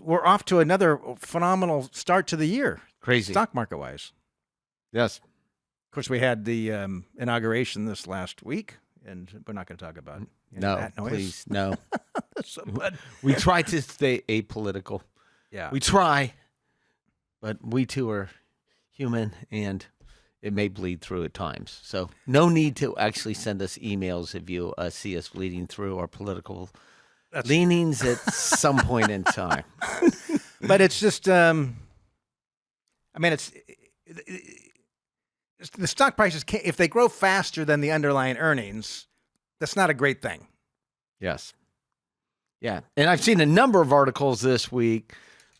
we're off to another phenomenal start to the year. Crazy. Stock market wise. Yes. Of course, we had the inauguration this last week, and we're not going to talk about that noise. Please, no. But we try to stay apolitical. yeah, We try, but we too are human, and it may bleed through at times. So no need to actually send us emails if you see us bleeding through our political leanings at some point in time. But it's just, I mean, it's the stock prices, if they grow faster than the underlying earnings, that's not a great thing. Yes. Yeah. And I've seen a number of articles this week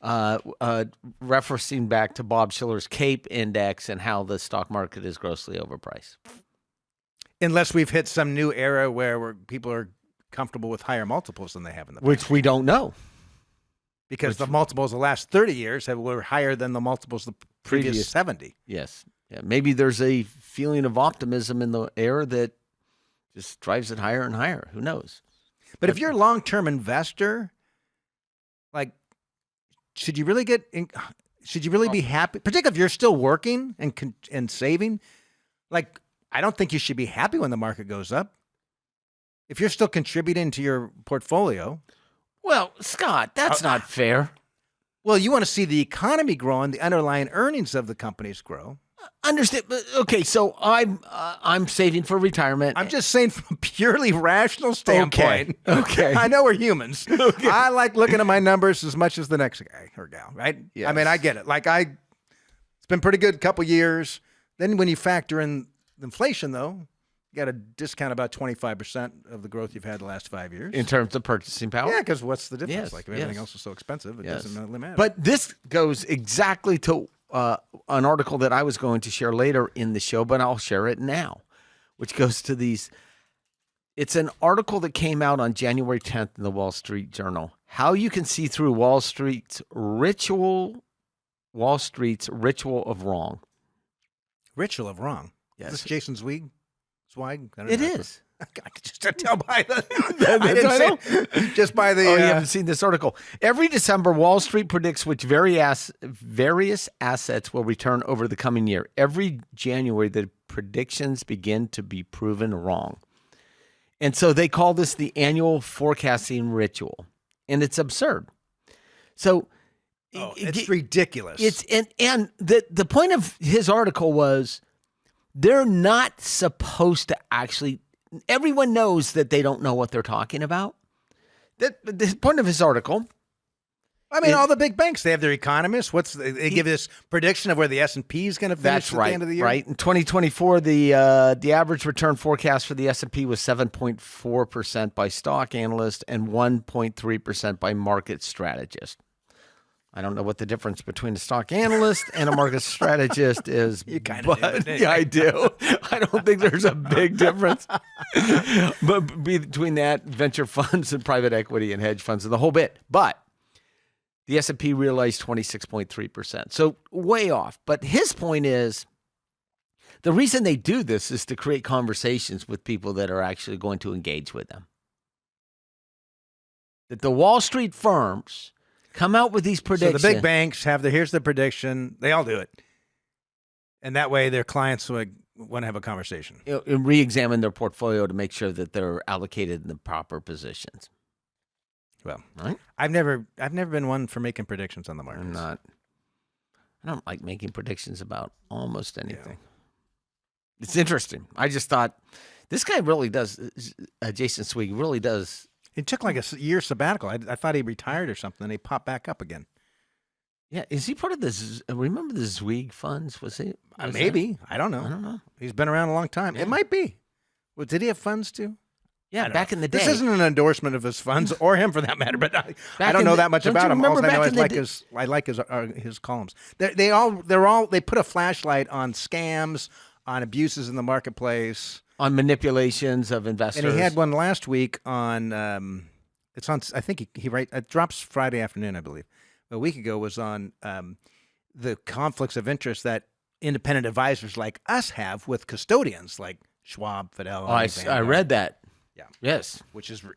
referencing back to Bob Shiller's CAPE index and how the stock market is grossly overpriced. Unless we've hit some new era where people are comfortable with higher multiples than they have in the past. Which we don't know. Because the multiples the last 30 years were higher than the multiples the previous 70. Yes. Yeah. Maybe there's a feeling of optimism in the air that just drives it higher and higher. Who knows? But if you're a long-term investor, like, should you really be happy? Particularly if you're still working and saving, like, I don't think you should be happy when the market goes up. If you're still contributing to your portfolio. Well, Scott, that's not fair. Well, you want to see the economy grow and the underlying earnings of the companies grow. Understand? Okay, so I'm saving for retirement. I'm just saying from a purely rational standpoint. Okay. I know we're humans. Okay. I like looking at my numbers as much as the next guy or gal, right? Yes. I mean, I get it. Like it's been pretty good couple years. Then when you factor in inflation, though, you got to discount about 25% of the growth you've had the last 5 years. In terms of purchasing power? Yeah, because what's the difference? Yes, Like if everything else is so expensive, it doesn't really matter. But this goes exactly to an article that I was going to share later in the show, but I'll share it now, which goes to these. It's an article that came out on January 10th in the Wall Street Journal. How you can see through Wall Street's ritual of wrong. Ritual of wrong? Yes. Is this Jason Zweig? Swag? It is. I could just tell by the just by the. Oh, you haven't seen this article. Every December, Wall Street predicts which various assets will return over the coming year. Every January, the predictions begin to be proven wrong. And so they call this the annual forecasting ritual. And it's absurd. So it's ridiculous. And the point of his article was they're not supposed to actually. Everyone knows that they don't know what they're talking about. The point of his article. I mean, all the big banks, they have their economists. They give this prediction of where the S&P is going to finish at the end of the year. Right. In 2024, the average return forecast for the S&P was 7.4% by stock analysts and 1.3% by market strategists. I don't know what the difference between a stock analyst and a market strategist is. You kind of do. Yeah, I do. I don't think there's a big difference. But between that, venture funds and private equity and hedge funds and the whole bit. But the S&P realized 26.3%. So way off. But his point is the reason they do this is to create conversations with people that are actually going to engage with them. That the Wall Street firms come out with these predictions. So the big banks have here's the prediction. They all do it. And that way their clients would want to have a conversation. And re-examine their portfolio to make sure that they're allocated in the proper positions. Well, right? I've never been one for making predictions on the market. I don't like making predictions about almost anything. Yeah. It's interesting. I just thought this guy really does, Jason Zweig really does. He took like a year sabbatical. I thought he retired or something, and he popped back up again. Yeah, is he part of this? Remember the Zweig funds? Was he? Maybe. I don't know. He's been around a long time. Yeah. It might be. Well, did he have funds too? Yeah, back in the day. This isn't an endorsement of his funds or him for that matter, but I don't know that much about him. All I know is I like his columns. They put a flashlight on scams, on abuses in the marketplace, on manipulations of investors. And he had one last week on. It's on. I think it drops Friday afternoon, I believe. A week ago was on the conflicts of interest that independent advisors like us have with custodians like Schwab, Fidelity. I read that. Yeah. Yes.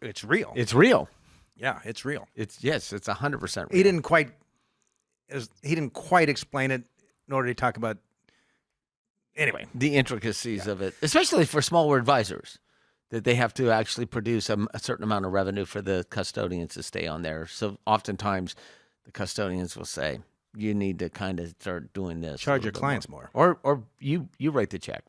It's real. It's real. Yeah, it's real. It's 100% real. He didn't quite explain it, nor did he talk about. Anyway, the intricacies of it, especially for smaller advisors, that they have to actually produce a certain amount of revenue for the custodians to stay on there. So oftentimes the custodians will say, you need to kind of start doing this. charge your clients more. Or you write the check.